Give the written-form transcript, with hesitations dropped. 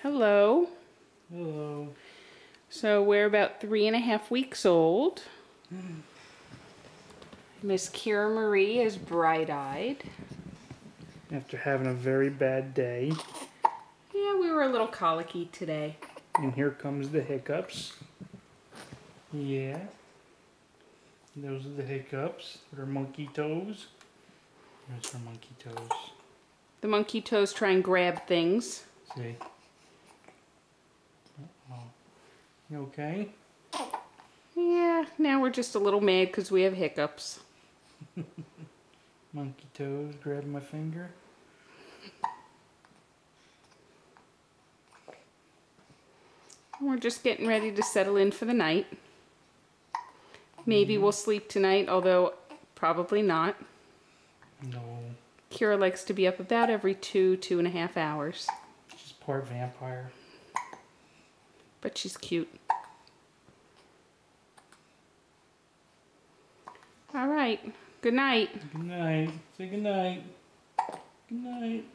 Hello. Hello. So we're about 3.5 weeks old. Miss Kira Marie is bright-eyed. After having a very bad day. Yeah, we were a little colicky today. And here comes the hiccups. Yeah. Those are the hiccups. They're monkey toes. There's her monkey toes. The monkey toes try and grab things. See? Uh-oh. You okay? Yeah, now we're just a little mad because we have hiccups. Monkey toes grabbing my finger. We're just getting ready to settle in for the night. Maybe we'll sleep tonight, although probably not. No. Kira likes to be up about every 2.5 hours. She's part vampire. But she's cute. All right. Good night. Good night. Say good night. Good night.